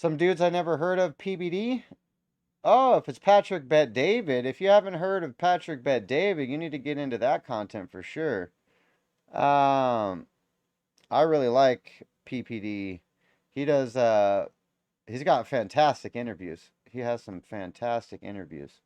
Some dudes I never heard of, PBD. Oh, if it's Patrick Bet David, if you haven't heard of Patrick Bet David, you need to get into that content for sure. Um, I really like PPD. He does he's got fantastic interviews. He has some fantastic interviews.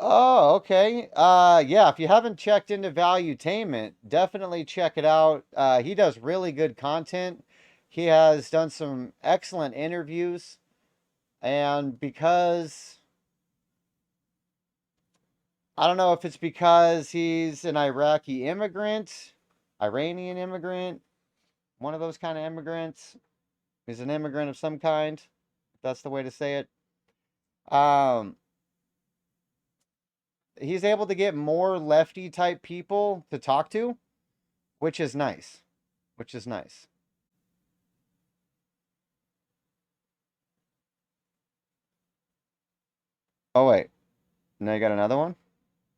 Oh, okay. Yeah, if you haven't checked into Valuetainment, definitely check it out. He does really good content. He has done some excellent interviews, and because I don't know if it's because he's an Iraqi immigrant, Iranian immigrant, one of those kind of immigrants. He's an immigrant of some kind, if that's the way to say it. Um, he's able to get more lefty type people to talk to, which is nice. Which is nice. Oh wait, now you got another one?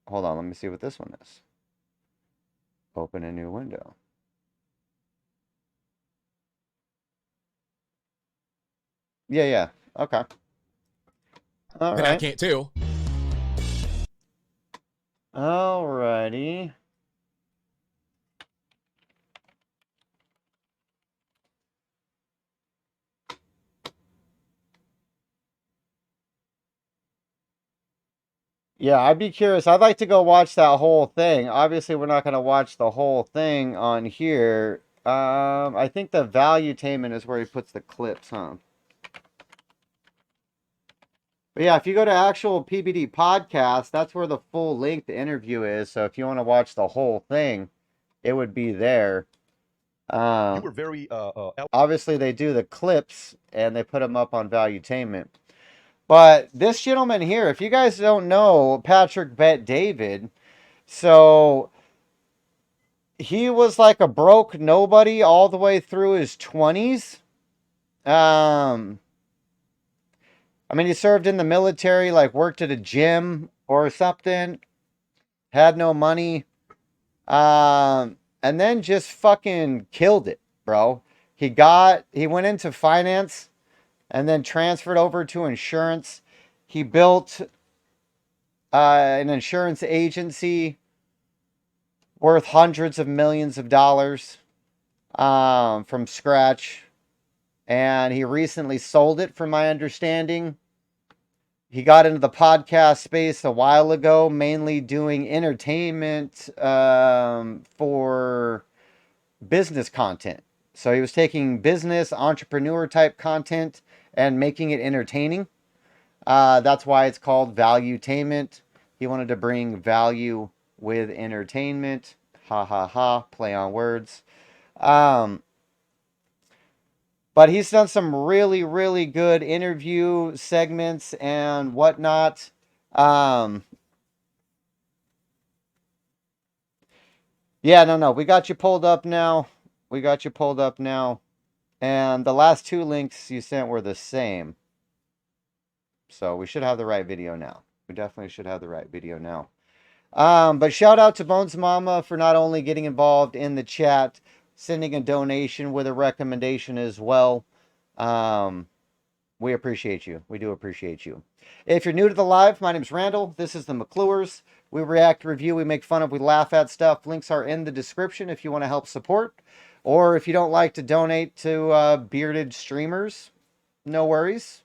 Hold on, let me see what this one is. Open a new window. Yeah, yeah. Okay. All And I right. can't too. Alrighty. Yeah, I'd be curious. I'd like to go watch that whole thing. Obviously, we're not going to watch the whole thing on here. I think the Valuetainment is where he puts the clips, huh? But yeah, if you go to actual PBD podcast, that's where the full length interview is. So if you want to watch the whole thing, it would be there. You Uh, were very Obviously, they do the clips and they put them up on Valuetainment. But this gentleman here, if you guys don't know Patrick Bet David, so he was like a broke nobody all the way through his 20s. Um, I mean, he served in the military, like worked at a gym or something, had no money, and then just fucking killed it, bro. He went into finance and then transferred over to insurance. He built an insurance agency worth hundreds of millions of dollars from scratch. And he recently sold it, from my understanding. He got into the podcast space a while ago, mainly doing entertainment for business content. So he was taking business, entrepreneur type content and making it entertaining. That's why it's called Valuetainment. He wanted to bring value with entertainment. Ha ha ha, play on words. Um, but he's done some really, really good interview segments and whatnot. Um, yeah, no, no, we got you pulled up now. We got you pulled up now. And the last two links you sent were the same. So we should have the right video now. We definitely should have the right video now. But shout out to Bones Mama for not only getting involved in the chat, sending a donation with a recommendation as well. We appreciate you. We do appreciate you. If you're new to the live, my name's Randall. This is the McClures. We react, review, we make fun of, we laugh at stuff. Links are in the description if you want to help support. Or if you don't like to donate to bearded streamers, no worries.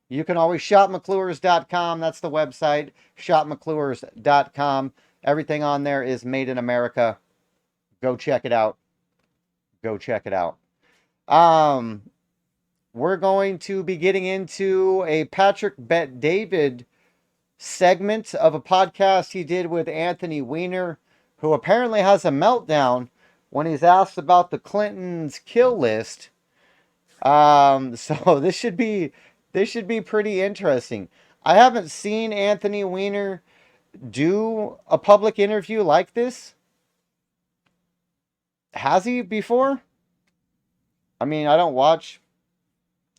You can always shopmcclures.com. That's the website, shopmcclures.com. Everything on there is made in America. Go check it out. Go check it out. We're going to be getting into a Patrick Bet David segment of a podcast he did with Anthony Weiner, who apparently has a meltdown when he's asked about the Clintons' kill list. So this should be pretty interesting. I haven't seen Anthony Weiner do a public interview like this. Has he before? I mean, I don't watch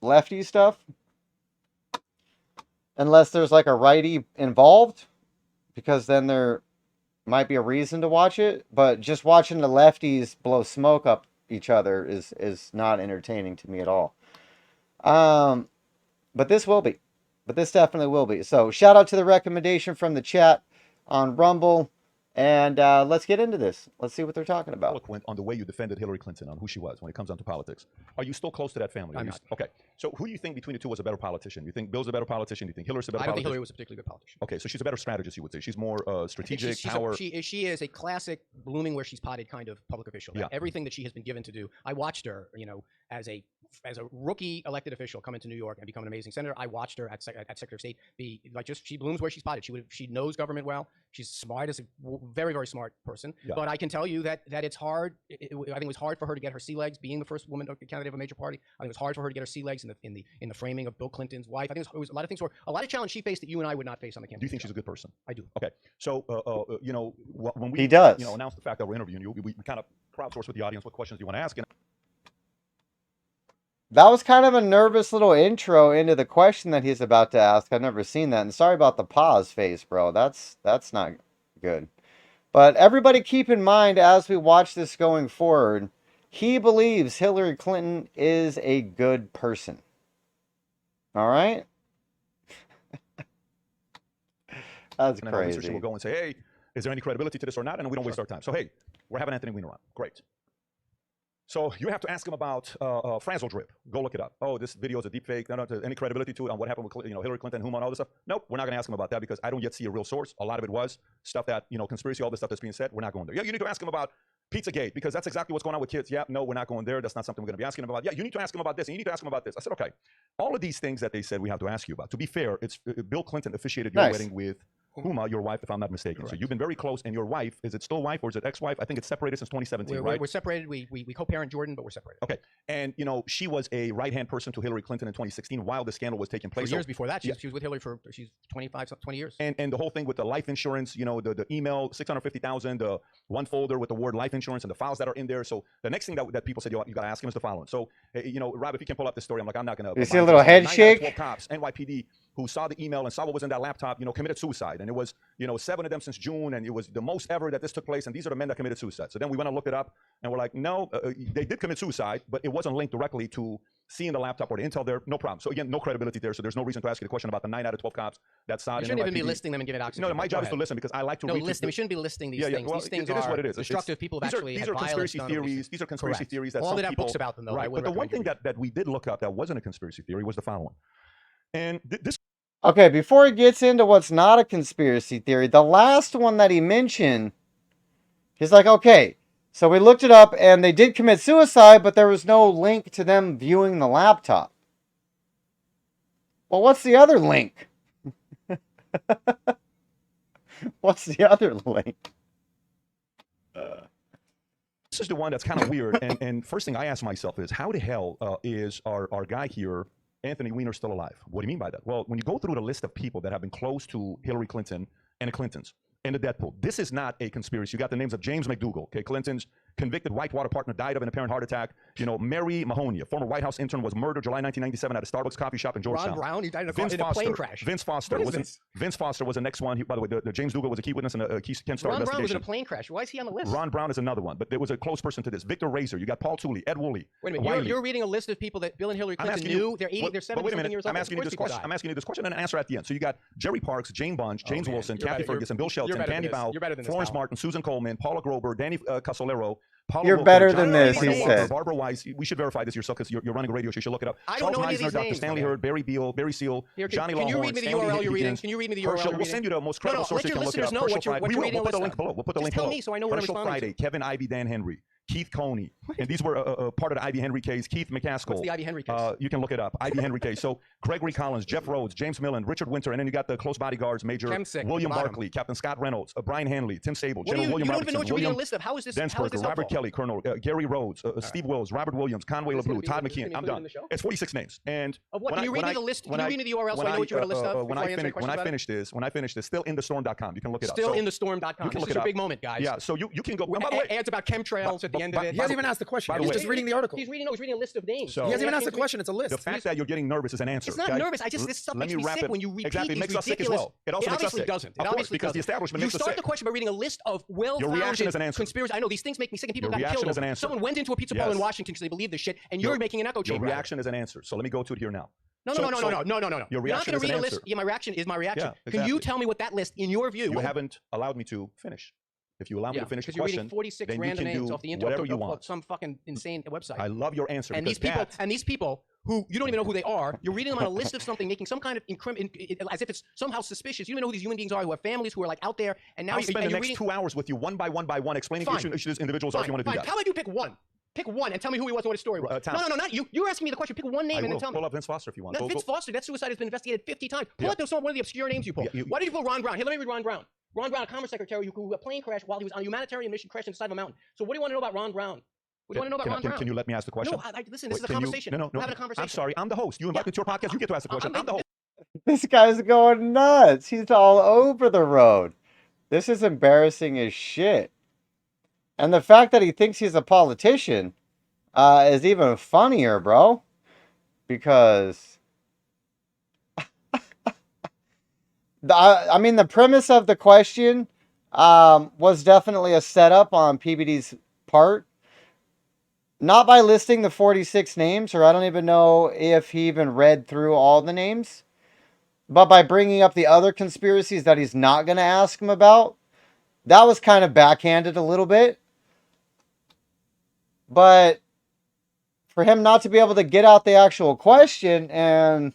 lefty stuff unless there's like a righty involved, because then they're might be a reason to watch it, but just watching the lefties blow smoke up each other is not entertaining to me at all. Um, but this will be. But this definitely will be. So shout out to the recommendation from the chat on Rumble. And let's get into this. Let's see what they're talking about. Eloquent on the way you defended Hillary Clinton on who she was when it comes down to politics. Are you still close to that family? I'm not. Okay. So who do you think between the two was a better politician? You think Bill's a better politician? You think Hillary's a better I don't politician? think Hillary was a particularly good politician. Okay, so she's a better strategist, you would say. She's more strategic, power. She is a classic blooming where she's potted kind of public official. Yeah. Everything that she has been given to do. I watched her, as a rookie elected official come into New York and become an amazing senator. I watched her at Secretary of State be like she blooms where she's potted. She knows government well. She's smart as a very, very smart person. Yeah. But I can tell you that it's hard. I think it was hard for her to get her sea legs being the first woman candidate of a major party. I think it was hard for her to get her sea legs in the framing of Bill Clinton's wife. I think it was a lot of things a lot of challenges she faced that you and I would not face on the campaign. Do you think she's a good person? I do. Okay. So, when we He does. Announced the fact that we're interviewing you, we kind of crowdsourced with the audience what questions do you want to ask. And That was kind of a nervous little intro into the question that he's about to ask. I've never seen that. And sorry about the pause face, bro. That's not good. But everybody keep in mind as we watch this going forward, he believes Hillary Clinton is a good person. All right? That's then our researcher crazy. will go and say, hey, is there any credibility to this or not? And we don't waste our time. So, hey, we're having Anthony Weiner on. Great. So you have to ask him about Frazzle Drip. Go look it up. Oh, this video is a deep fake. No, any credibility to it on what happened with Hillary Clinton, Yuma, and all this stuff? Nope, we're not going to ask him about that because I don't yet see a real source. A lot of it was stuff that, conspiracy, all this stuff that's being said. We're not going there. Yeah, you need to ask him about Pizzagate because that's exactly what's going on with kids. Yeah, no, we're not going there. That's not something we're going to be asking him about. Yeah, you need to ask him about this and you need to ask him about this. I said, okay. All of these things that they said we have to ask you about. To be fair, it's Bill Clinton officiated your wedding with Yuma, your wife, if I'm not mistaken. Correct. So you've been very close, and your wife, is it still wife or is it ex-wife? I think it's separated since 2017, right? We're separated. We co-parent Jordan, but we're separated. Okay. And, she was a right-hand person to Hillary Clinton in 2016 while the scandal was taking place. For years before that, she was with Hillary for, she's 20 years. And the whole thing with the life insurance, the email, 650,000, the one folder with the word life insurance and the files that are in there. So the next thing that people said you got to ask him is the following. So, Rob, if you can pull up this story, I'm not going to. You see a little head shake? 12 cops, NYPD, who saw the email and saw what was in that laptop, committed suicide. And it was, 7 of them since June, and it was the most ever that this took place, and these are the men that committed suicide. So then we went and looked it up, and we're like, no, they did commit suicide, but it wasn't linked directly to seeing the laptop or the intel there. No problem. So again, no credibility there, so there's no reason to ask you the question about the 9 out of 12 cops that saw it. You shouldn't even be listing them and giving oxygen. No, my job is to listen because I like to read. We shouldn't be listing these things. Well, these things it is what it is. Destructive. People have actually these are conspiracy theories. These are conspiracy theories that some people. Books about them, though. Right. But the one thing that we did look up that wasn't a conspiracy theory was the following. And this. Okay, before he gets into what's not a conspiracy theory, the last one that he mentioned, he's like, okay, so we looked it up and they did commit suicide, but there was no link to them viewing the laptop. Well, what's the other link? What's the other link? This is the one that's kind of weird. And first thing I ask myself is, how the hell is our guy here, Anthony Weiner, still alive? What do you mean by that? Well, when you go through the list of people that have been close to Hillary Clinton and the Clintons and the Deadpool, this is not a conspiracy. You got the names of James McDougal, okay, Clinton's convicted Whitewater partner, died of an apparent heart attack. Mary Mahoney, a former White House intern, was murdered July 1997 at a Starbucks coffee shop in Georgetown. Ron Brown, he died in a plane crash. Vince Foster was the next one. By the way, the James Dougal was a key witness in a Ken Starr investigation. Ron Brown was in a plane crash. Why is he on the list? Ron Brown is another one, but there was a close person to this. Victor Razor. You got Paul Tooley, Ed Woolley. Wait a minute. You're reading a list of people that Bill and Hillary Clinton knew. They're 70-something years old. I'm asking you this question. I'm asking you this question and an answer at the end. So you got Jerry Parks, Jane Bunch, James Wilson, Kathy Ferguson, Bill Shelton, Candy Bow, Florence Martin, Susan Coleman, Paula Grober, Danny Casolero. You're better than this, he said. Barbara Weiss. We should verify this yourself because you're running a radio show. You should look it up. I don't know any of these names. Dr. Stanley Hurd, Barry Beal, Barry Seal, Johnny Longhorn. Can you read me the URL you're reading? Can you read me the URL you're reading? We'll send you the most credible source you can look it up. Know what you're reading. We'll put the link below. We'll put the link below. Tell me so I know what I'm responding to. Friday, Kevin Ivey, Dan Henry, Keith Coney. And these were part of the Ivy Henry case. Keith McCaskill. What's the Ivy Henry case? You can look it up. Ivy Henry case. So Gregory Collins, Jeff Rhodes, James Millen, Richard Winter, and then you got the close bodyguards, Major William Barkley, Captain Scott Reynolds, Brian Hanley, Tim Sable, General William Robertson, you don't even know what you're reading a list of. How is this Densberger, Robert Kelly, Colonel Gary Rhodes, Steve Wills, Robert Williams, Conway LeBlue, Todd McKeon. I'm done. It's 46 names. And can you read me the list? Can you read me the URL so I know what you're going to list of? When I finish this, stillindthestorm.com. You can look it up. Stillindthestorm.com. This is a big moment, guys. Yeah. So you can go. Ads about chemtrails. the end of it. He hasn't even asked the question. By the He's way- just reading the article. He's reading a list of names. So- He hasn't even asked the asking- question. It's a list. The fact that you're getting nervous is an answer. It's not okay? nervous. This stuff Let makes me wrap sick it. when you repeat Exactly. It these makes us sick as ridiculous. well. It also makes us obviously sick. doesn't. It Of course, obviously because the doesn't. establishment You makes us start sick. the question by reading a list of Your well-founded reaction is an answer. conspiracies. I know these things make me sick, and people Your got reaction killed. is an answer. Someone went into a pizza parlor in Yes. Washington because they believe this shit, and you're making an echo Your chamber. reaction is an answer. So let me go to it here now. No. So- Your Your You're not reaction going is to an read a list. answer. Yeah, my reaction is my reaction. Yeah, Can you exactly. tell me what that list, in your view? You haven't allowed me to finish. If you allow me to finish the because you're reading question, 46 then you random can names do off the internet whatever you of want. some fucking insane website. I love your answer. and because these people who you don't even know who they are, you're reading them on a list of something, making some kind of as if it's somehow suspicious. You don't know who these human beings are, who have families, who are like out there, and now I'll you're, spend and the you're next reading. 2 hours with you one by one, explaining Fine. who these individuals are if you want to do that. How about you pick one? Pick one and tell me who he was and what his story was. Tom. No, not you. You're asking me the question. Pick one name I and will then tell me. pull up Vince Foster if you want. No, Go- Vince go- Foster, that suicide has been investigated 50 times. Pull Yeah. up one of the obscure names you pull. Yeah, Why did you pull Ron Brown? Here, let me read Ron Brown. Ron Brown, a Commerce Secretary who a plane crashed while he was on a humanitarian mission, crashed on the side of a mountain. So what do you want to know about Ron Brown? What do you want to know about Ron Brown? Can you let me ask the question? No, listen, this is a Can you- conversation. No. We're having a conversation. I'm sorry. I'm the host. You invited me to your podcast. You get to ask the question. I'm the host. This guy's going nuts. He's all over the road. This is embarrassing as shit. And the fact that he thinks he's a politician is even funnier, bro. Because I mean, the premise of the question was definitely a setup on PBD's part. Not by listing the 46 names, or I don't even know if he even read through all the names, but by bringing up the other conspiracies that he's not going to ask him about. That was kind of backhanded a little bit. But for him not to be able to get out the actual question, and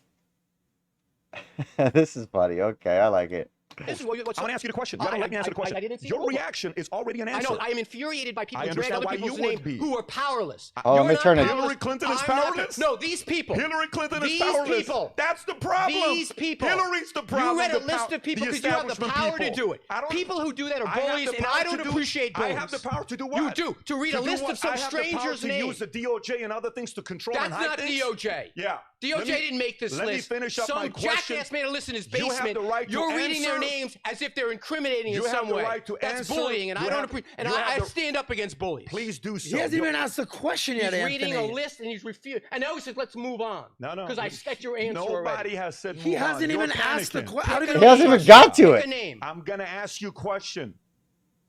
this is funny. Okay, I like it. This is what I want to ask you the question. You gotta let me answer the question. I didn't see your the Google. reaction is already an I answer. know. I am infuriated by people I who drag understand other why people's you would names be. who are powerless. Oh, let You're me not turn it- powerless. Hillary Clinton is I'm not- powerless? No, these people. Hillary Clinton is These powerless. people. That's the problem. These people. Hillary's the problem. You read a The list of people the because you have the establishment power to people. do it. I don't- People who do that are I have bullies, the and power I to don't do- appreciate bullies. I have the power to do You what? do. To read a do list what? of some I have the power stranger's to names. use the DOJ and other things to control That's and hide not things. DOJ. Yeah. DOJ Let me- didn't make this let me list. finish up Some my question. jackass made a list in his You have basement. the right to You're reading their answer. names as if they're incriminating You in have some the way. right to That's answer. bullying, and You I don't have- appreciate. And you have I the- stand up against bullies. Please do so. He hasn't even asked the question He's yet, reading Anthony. a list and he's refused. And now he says, "Let's move on." No. Because I set your answer Nobody already. has said He move on. hasn't You're even asked the panicking. question. He hasn't even got to Pick a it. name. I'm gonna ask you a question.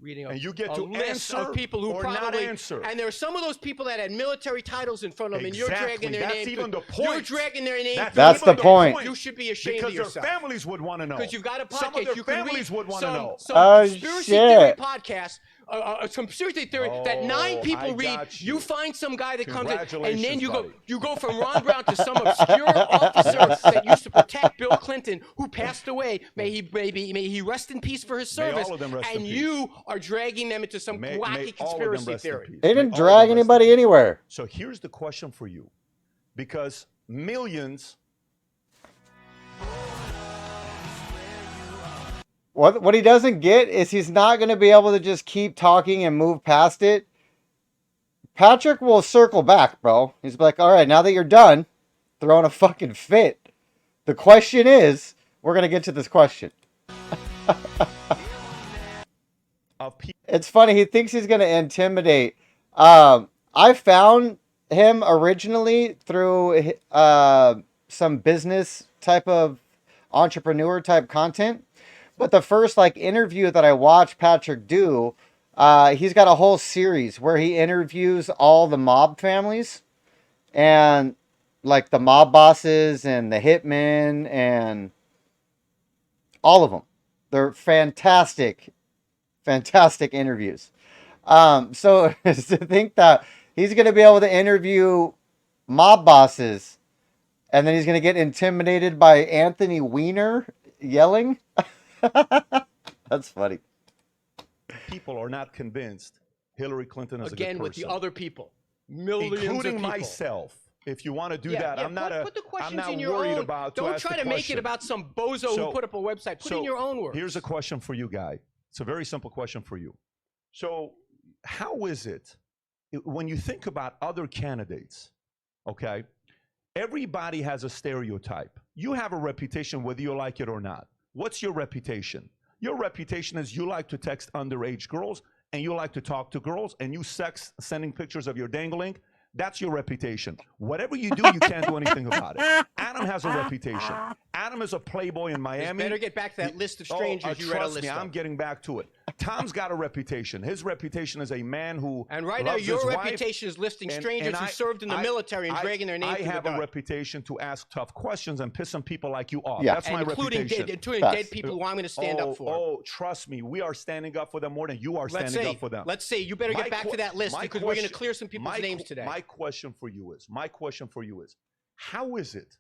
Reading And you get a to list answer of people who or not probably answer. And there are some of those people that had military titles in front of them, and you're Exactly. dragging their That's name. even the You're point. dragging their name. That's even the point. You should be ashamed Because of their yourself. families would want to know. Because you've got a podcast. Some of their you can families read would want to know. some Oh, conspiracy shit. theory podcast. A conspiracy theory that 9 Oh, people I read. got you. You find some guy that comes in, and then Congratulations, you buddy. go from Ron Brown to some obscure officer that used to protect Bill Clinton, who passed away. May he rest in peace for his May service. all of them rest in And peace. you are dragging them into some May wacky all of them conspiracy rest in theory. peace. They May didn't all of drag them rest in anybody peace. anywhere. So here's the question for you. Because millions. What he doesn't get is he's not going to be able to just keep talking and move past it. Patrick will circle back, bro. He's like, all right, now that you're done throwing a fucking fit, the question is, we're going to get to this question. Of people. It's funny. He thinks he's going to intimidate. I found him originally through some business type of entrepreneur type content. But the first interview that I watched Patrick do, he's got a whole series where he interviews all the mob families and the mob bosses and the hitmen and all of them. They're fantastic interviews. So to think that he's going to be able to interview mob bosses and then he's going to get intimidated by Anthony Weiner yelling. That's funny. People are not convinced Hillary Clinton is Again, a good with the person. other people. Millions of including people. myself. If you want to do that, I'm not put the I'm questions not in your worried own. about. to Don't ask try the to make question. it about some bozo who put up a website. Put in your own words. Here's a question for you, Guy. It's a very simple question for you. So, how is it when you think about other candidates? Okay, everybody has a stereotype. You have a reputation whether you like it or not. What's your reputation? Your reputation is you like to text underage girls and you like to talk to girls, and you sex sending pictures of your dangling, that's your reputation. Whatever you do, you can't do anything about it. Adam has a reputation. Adam is a playboy in Miami. Better get back to that list of strangers you read a trust list me, of. I'm getting back to it. Tom's got a reputation. His reputation is a man who And right now, loves your his wife, reputation is listing strangers who served in the military and dragging their names I through the have a dirt. reputation to ask tough questions and pissing people like you off. Yeah. That's my reputation. Including dead people who I'm going to stand up for. Oh, trust me, we are standing up for them more than you are standing up for them. Let's see. You better get back to that list because we're going to clear some people's names today. My question for you is, how is it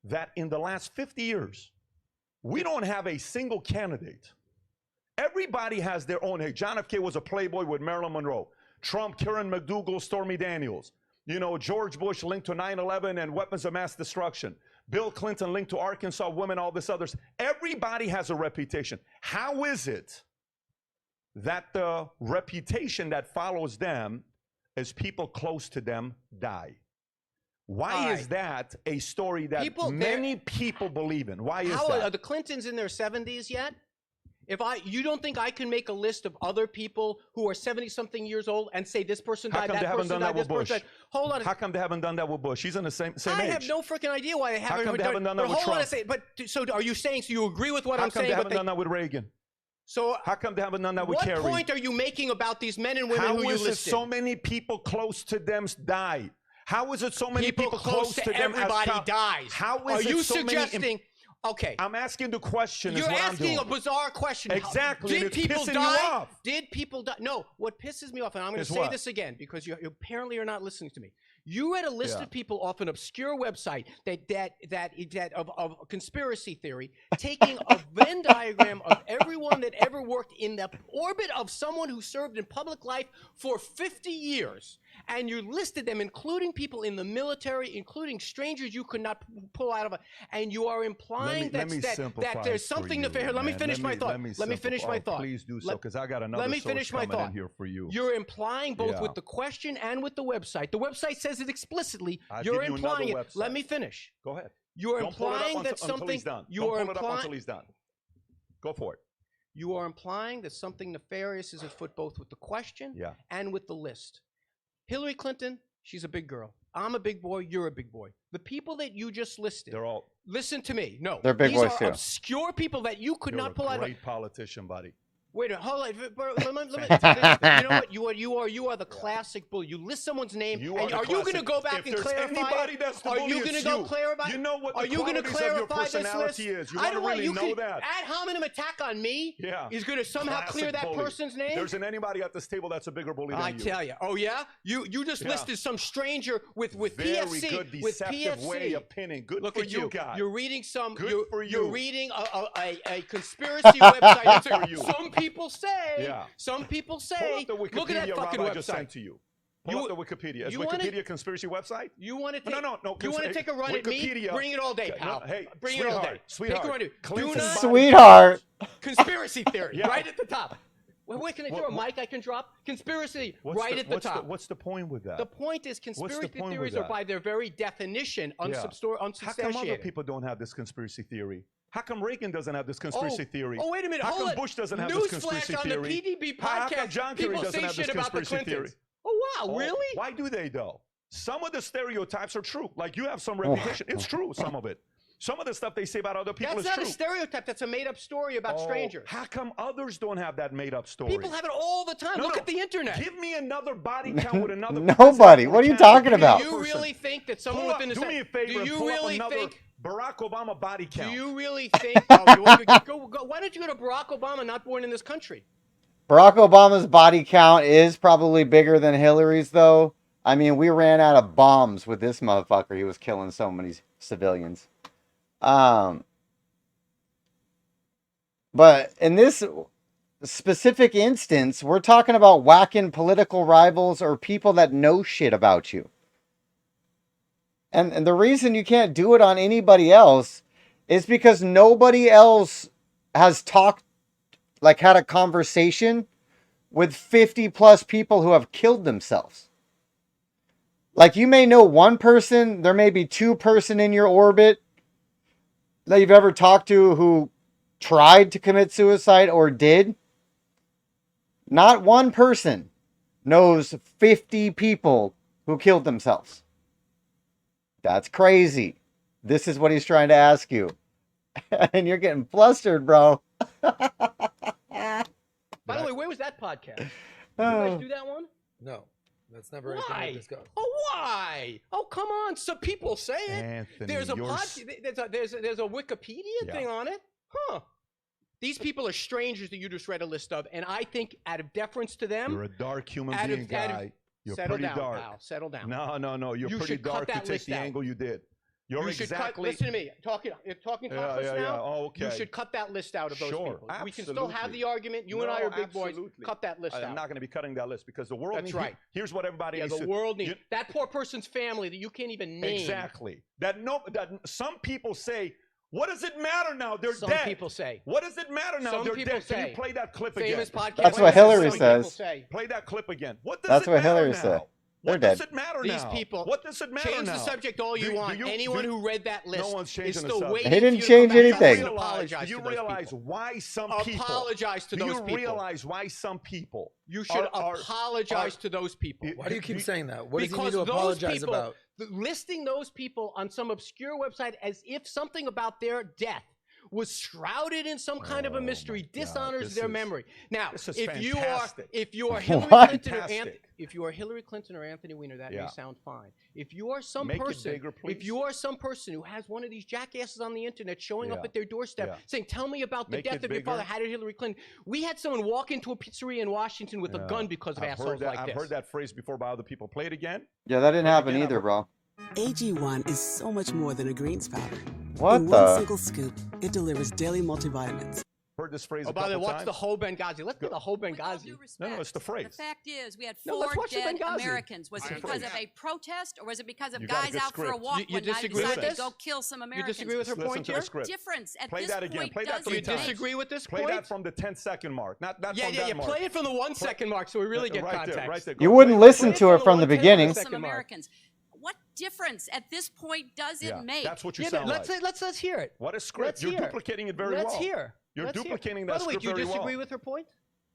that in the last 50 years, we don't have a single candidate? Everybody has their own. Hey, John F. K. was a playboy with Marilyn Monroe. Trump, Karen McDougal, Stormy Daniels. You know, George Bush linked to 9/11 and weapons of mass destruction. Bill Clinton linked to Arkansas women, all this others. Everybody has a reputation. How is it that the reputation that follows them is people close to them die? Why is that a story that many people believe in? Why is that? Are the Clintons in their 70s yet? You don't think I can make a list of other people who are 70-something years old and say this person died, that person died, this person died? Hold on. How come they haven't done that with Bush? He's in the same age. I have no freaking idea why they haven't. How come they haven't done that with Trump? Hold on a second. So are you saying, so you agree with what I'm saying? How come they haven't done that with Reagan? So how come they haven't done that with Kerry? What point are you making about these men and women who you listed? How is it so many people close to them die? How is it so many people close to them everybody dies? How is are it you so suggesting? Many Okay. I'm asking the question. You're asking a bizarre question. Exactly. Did people pissing die? You off. Did people die? No. What pisses me off, and I'm going to say this again because you apparently are not listening to me. You read a list of people off an obscure website that of conspiracy theory, taking a Venn diagram of everyone that ever worked in the orbit of someone who served in public life for 50 years. And you listed them, including people in the military, including strangers you could not pull out of and you are implying that there's something nefarious. Let me finish my thought. Let me finish my thought. Please do so, because I got another source coming in here for you. You're implying both with the question and with the website. The website says it explicitly. You're implying it. Let me finish. Go ahead. You're implying that something. You are implying until he's done. Go for it. You are implying that something nefarious is afoot both with the question and with the list. Hillary Clinton, she's a big girl. I'm a big boy. You're a big boy. The people that you just listed. They're all. Listen to me. No. They're big boys too. These are obscure people that you could not pull out of. Great politician, buddy. Wait a minute, hold on. You know what? You are the classic bully. You list someone's name, and are you going to go back and clarify it? Are you going to go clarify? You know what are you going to clarify this list? Is. You I don't really know that. Ad hominem attack on me is going to somehow clear that person's name? There isn't anybody at this table that's a bigger bully than you. I tell you. Oh, yeah? You just listed some stranger with PFC. Very good, deceptive way of pinning. Good for you guys. You're reading some. Good for you. You're reading a conspiracy website. Some people say. Some people say. Look at that fucking website. I just sent to you. Pull up the Wikipedia. Is Wikipedia a conspiracy website? You want to take? No. You want to take a run at me? Bring it all day, pal. Hey, bring it all day. Sweetheart. Sweetheart. Conspiracy theory, right at the top. Wait, can I throw a mic I can drop? Conspiracy, right at the top. What's the point with that? The point is conspiracy theories are by their very definition unsubstantiated. How come other people don't have this conspiracy theory? How come Reagan doesn't have this conspiracy theory? Oh, wait a minute. How come Bush doesn't have this conspiracy theory? On the PDB podcast, how come John Kerry doesn't have this conspiracy theory? Oh, wow, really? Why do they, though? Some of the stereotypes are true. Like, you have some reputation. It's true, some of it. Some of the stuff they say about other people is true. That's not a stereotype. That's a made-up story about strangers. How come others don't have that made-up story? People have it all the time. Look at the internet. Give me another body count with another. Nobody. What are you talking about? Do you really think that someone within the... Do me a favor and pull up another Barack Obama body count. Do you really think... why don't you go to Barack Obama, not born in this country? Barack Obama's body count is probably bigger than Hillary's, though. I mean, we ran out of bombs with this motherfucker. He was killing so many civilians. But in this specific instance, we're talking about whacking political rivals or people that know shit about you. And the reason you can't do it on anybody else is because nobody else has had a conversation with 50 plus people who have killed themselves. Like, you may know one person, there may be two person in your orbit that you've ever talked to who tried to commit suicide or did. Not one person knows 50 people who killed themselves. That's crazy. This is what he's trying to ask you. And you're getting flustered, bro. By the way, where was that podcast? Did you guys do that one? No, that's never anything Why? we discussed. Oh, why? Oh, come on. Some people say it. Anthony, There's a you're there's a Wikipedia thing on it. Huh. These people are strangers that you just read a list of, and I think out of deference to them, You're a dark human out of- being, out of- guy. You're settle pretty down, dark. pal. Settle down. No. You're You pretty should cut dark to that take list the out. angle you did. You're You should cut. exactly. Listen to me. You're talking topless yeah. now. Oh, okay. You should cut that list out of those Sure, people. We can still have absolutely. the argument. You and I No, are big boys. absolutely. Cut that list I'm out. not going to be cutting that list because the world That's needs. right. Here's what everybody Yeah, needs the to- world needs you- that poor person's family that you can't even name. Exactly. That some people say, what does it matter now? They're Some dead. people say. What does it matter now? Some They're people dead. Can say. you play that clip Famous again? podcast. That's Wait what a minute, Hillary some people says. say. Play that clip again. What does That's it what matter Hillary now? said. They're What does dead. it matter These now? people. What does it matter Change now? the subject all you want. Anyone who read that list No one's is changing the still subject. waiting. He didn't for you to change come back anything. and apologize Do you to those realize people. why some people? Apologize to Do those you people. realize why some people? You should are- apologize to those people. Why do you keep saying that? What does he need Because to those apologize people, about? listing those people on some obscure website as if something about their death was shrouded in some kind of a mystery dishonors this their is- memory. Now, this is if fantastic. you are Hillary What? Clinton or Fantastic. if you are Hillary Clinton or Anthony Weiner, that Yeah. may sound fine. If you are some Make it person, bigger, please. if you are some person who has one of these jackasses on the internet showing up Yeah. at their doorstep Yeah. saying, "Tell me about the Make death it of your bigger. father," how did Hillary Clinton? We had someone walk into a pizzeria in Washington with a gun because of assholes like I've this. heard that phrase before by other people. Play it again. Yeah, that didn't happen again, either, I've- bro. AG1 is so much more than a greens powder. What In one the? single scoop, it delivers daily multivitamins. Heard this phrase Oh, a by the way, couple what's times. the whole Benghazi? Let's get the whole With all due Benghazi. respect, it's the phrase. The fact is, we had No, 4 let's watch the dead Benghazi. Americans. Was I it because agree. of a protest, or was it because of You got a guys good out for a script. walk You one night and disagree with decided to this? go kill some You Americans? disagree with her Listen point to the here? script. Difference at Play this that again. point Play that doesn't three You times. make. disagree with this Play point? that from the 10-second mark. Not Yeah, from yeah, that yeah. mark. Play it from the 1 second mark so we really get right context. There, right there. You Go wouldn't play it. listen Play it to from her the from the 1 second beginning. mark. Some Second mark. Americans. What difference at this point does it Yeah, make? that's what you Yeah, sound but like. let's hear it. What a script. Let's You're hear. duplicating it very Let's well. hear. You're Let's hear. duplicating By that the way, script do you very well. disagree with her point?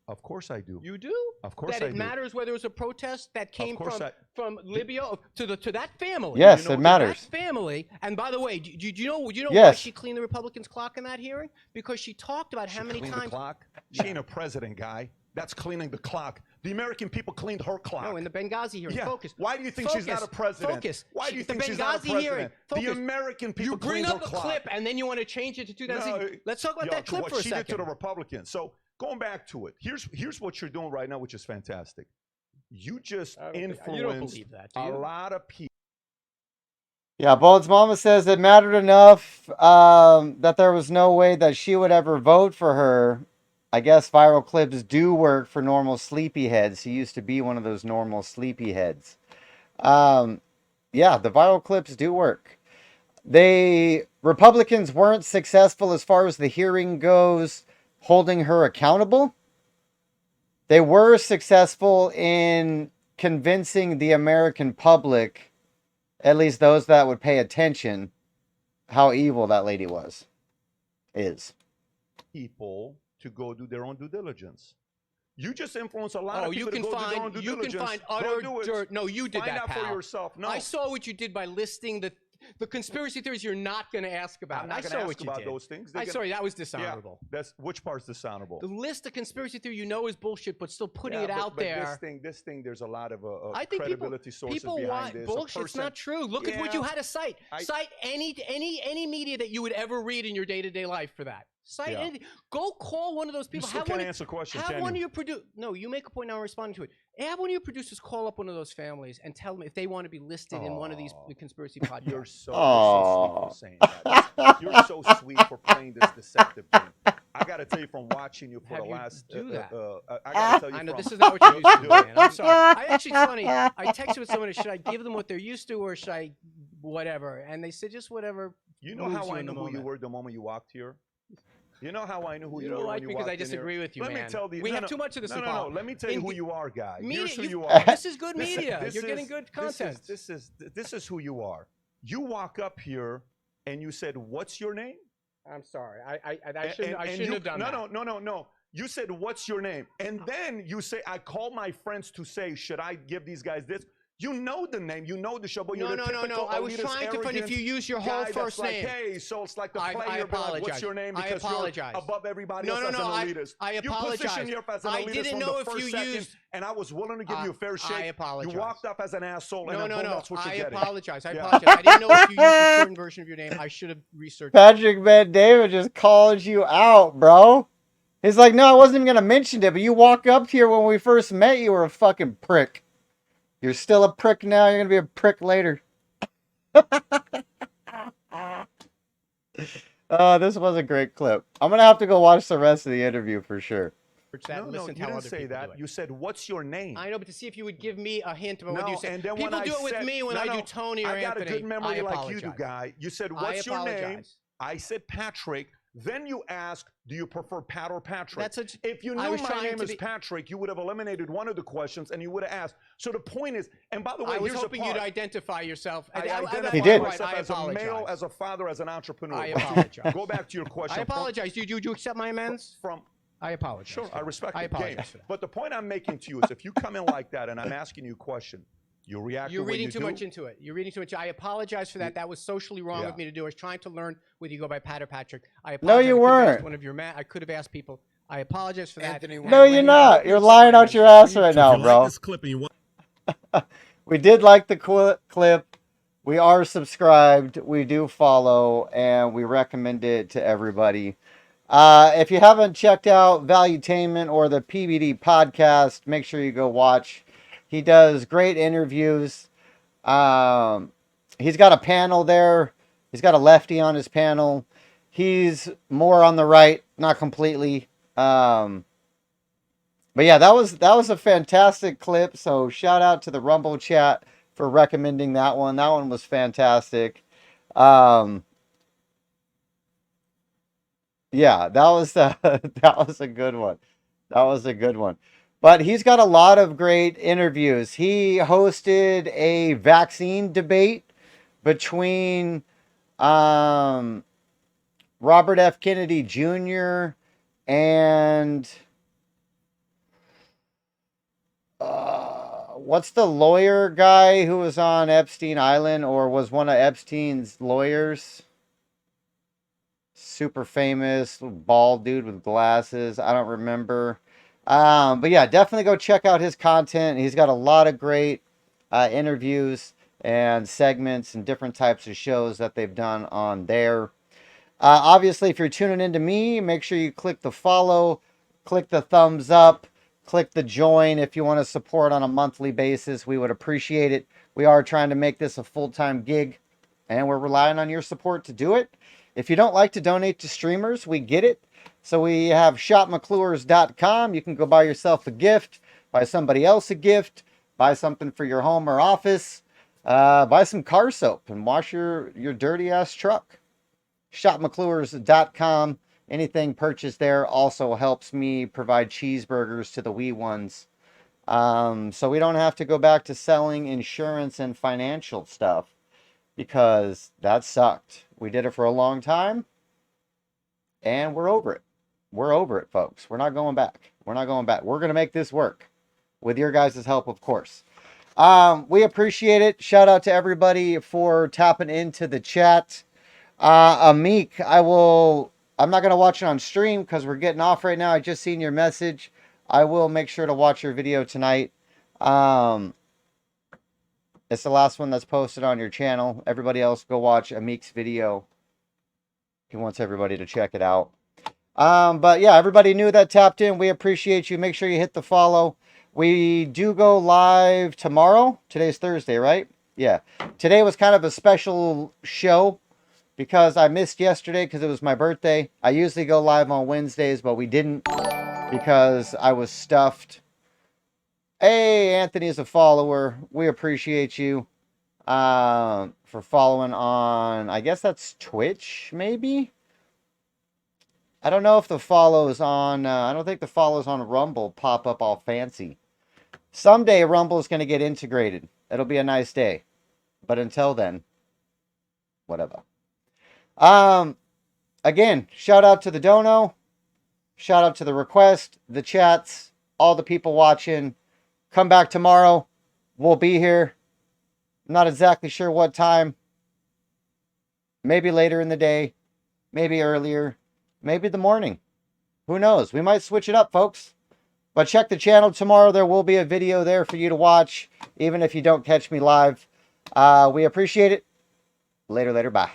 Of course I do. You do? Of course that I it do. matters whether it's a protest that came course from Libya to that family. Yes, You know it what matters. That family. And by the way, do you know why Yes. she cleaned the Republicans' clock in that hearing? Because she talked about how many Clean times. the clock? She ain't a president, guy. That's cleaning the clock. The American people cleaned her clock. No, in the Benghazi hearing. Yeah. Focus. Why do you think she's not a president? Focus. Why do you The think she's not a Benghazi president? hearing. Focus. The American people You bring cleaned up her a clock. clip and then you want to change it to 2000. No, Let's talk about yo, that clip what for a she did to second. the Republicans. So going back to it, here's what you're doing right now, which is fantastic. You just I don't think- influenced you don't believe that, do a you? lot of people. Yeah, Bald's mama says it mattered enough that there was no way that she would ever vote for her. I guess viral clips do work for normal sleepyheads. He used to be one of those normal sleepyheads. Yeah, the viral clips do work. Republicans weren't successful as far as the hearing goes, holding her accountable. They were successful in convincing the American public, at least those that would pay attention, how evil that lady is. People to go do their own due diligence. You just influence a lot Oh, of you people can to go do their own find due you can diligence. find Go utter do it. dirt. No, you did Find that, out pal. for yourself. No, I saw what you did by listing the conspiracy theories you're not going to ask about. I'm not I going saw to ask what you about did. those things. I'm sorry, that was dishonorable. Yeah, that's which part's dishonorable. The list of conspiracy theory you know is bullshit, but still putting Yeah, it out but there. This thing, there's a lot of I think credibility sources people behind want this. bullshit's not true. Look at what Yeah. you had to cite. Cite any media that you would ever read in your day-to-day life for that. Cite Yeah. anything. Go call one of those You people. still Have can't one of- answer questions, Have can one you? of your No, you make a point now. I'm responding to it. Have one of your producers call up one of those families and tell them if they want to be listed in one of these conspiracy podcasts. You're so sweet for saying that. You're so sweet for playing this deceptive game. I got to tell you from watching you for Have the you last. do that? I got to tell you I know from, this is not what you're used to, man. I'm sorry. I actually, it's funny. I texted with someone. Should I give them what they're used to, or should I, whatever? And they said just whatever. You know moves how I in knew the who you moment. were the moment you walked here? You know how I knew who You you don't were like when me you because walked I in here? disagree with you, Let man. me tell you. We no, have no, too much of this no, in no, no. politics. Let me tell you who you are, guy. Media, Here's who you you- are. This is good media. You're getting good content. This is who you are. You walk up here and you said, "What's your name?" I'm sorry. I shouldn't have done that. No. You said, what's your name? And then you say, I call my friends to say, should I give these guys this? You know the name, you know the show, but No, you're the no, no, typical no. I was elitist, trying to find if arrogant you use your whole guy first that's like, name. hey, so it's like the I player, but like, what's apologize. your name? I Because apologize. you're above everybody No, else no, as no, an elitist. I You apologize. position yourself as an I elitist didn't from know the if first you second, used- and I was willing to give you a fair shake. I apologize. You walked up as an asshole, No, and no, boom, no. that's what I you're getting. apologize. I Yeah. apologize. I didn't know if you used the shortened version of your name. I should have researched. Patrick Bet David just called you out, bro. He's like, no, I wasn't even going to mention it, but you walk up here when we first met, you were a fucking prick. You're still a prick now. You're going to be a prick later. This was a great clip. I'm going to have to go watch the rest of the interview for sure. That No, and no, listen you to how didn't other say people that. do it. You said, what's your name? I know, but to see if you would give me a hint about what No, you said. and then People when do I it with said, me when I do Tony or I got Anthony. a good memory I like you do, apologize. guy. You said, I what's your name? apologize. I said Patrick. Then you asked, do you prefer Pat or Patrick? That's a- if you I knew was my trying name to is be- Patrick, you would have eliminated one of the questions and you would have asked. So the point is, and by the way, I was here's hoping the you'd part. identify yourself. I He identify did. myself I as a male, apologize. as a father, as an entrepreneur. I But apologize. Go back to your question. I apologize. Do you accept my amends? From I apologize. Sure, for I that. respect I the game. apologize for that. But the point I'm making to you is if you come in like that and I'm asking you a question, you react You're the way reading you too do. much into it. You're reading too much. I apologize for that. That was socially wrong Yeah. of me to do. I was trying to learn whether you go by Pat or Patrick. I No, apologize. you I could have asked weren't. One of your I could have asked people. I apologize for that. Anthony, No, when you're you not. hope You're you lying accept out your my ass answer. right So if now, you bro. like this clip and you want We did like the clip. We are subscribed. We do follow, and we recommend it to everybody. If you haven't checked out Valuetainment or the PBD podcast, make sure you go watch. He does great interviews. He's got a panel there. He's got a lefty on his panel. He's more on the right, not completely. But yeah, that was a fantastic clip. So shout out to the Rumble chat for recommending that one. That one was fantastic. Yeah, that was that was a good one. That was a good one. But he's got a lot of great interviews. He hosted a vaccine debate between Robert F. Kennedy Jr. and what's the lawyer guy who was on Epstein Island or was one of Epstein's lawyers? Super famous, bald dude with glasses. I don't remember. But yeah, definitely go check out his content. He's got a lot of great interviews and segments and different types of shows that they've done on there. Obviously, if you're tuning into me, make sure you click the follow, click the thumbs up, click the join if you want to support on a monthly basis. We would appreciate it. We are trying to make this a full-time gig, and we're relying on your support to do it. If you don't like to donate to streamers, we get it. So we have shopmcclures.com. You can go buy yourself a gift, buy somebody else a gift, buy something for your home or office, buy some car soap and wash your dirty ass truck. shopmcclures.com. Anything purchased there also helps me provide cheeseburgers to the wee ones. So we don't have to go back to selling insurance and financial stuff because that sucked. We did it for a long time and we're over it. We're over it, folks. We're not going back. We're not going back. We're going to make this work with your guys' help, of course. We appreciate it. Shout out to everybody for tapping into the chat. Amik, I'm not going to watch it on stream because we're getting off right now. I just seen your message. I will make sure to watch your video tonight. It's the last one that's posted on your channel. Everybody else go watch Amik's video. He wants everybody to check it out. But yeah, everybody new that tapped in, we appreciate you. Make sure you hit the follow. We do go live tomorrow. Today's Thursday, right? Yeah. Today was kind of a special show because I missed yesterday because it was my birthday. I usually go live on Wednesdays, but we didn't because I was stuffed. Hey, Anthony's a follower. We appreciate you for following on, I guess that's Twitch, maybe? I don't know if the follows on, I don't think the follows on Rumble pop up all fancy. Someday Rumble is going to get integrated. It'll be a nice day. But until then, whatever. Again, shout out to the dono. Shout out to the request, the chats, all the people watching. Come back tomorrow. We'll be here. Not exactly sure what time. Maybe later in the day. Maybe earlier. Maybe the morning. Who knows? We might switch it up, folks. But check the channel tomorrow. There will be a video there for you to watch, even if you don't catch me live. We appreciate it. Later, bye.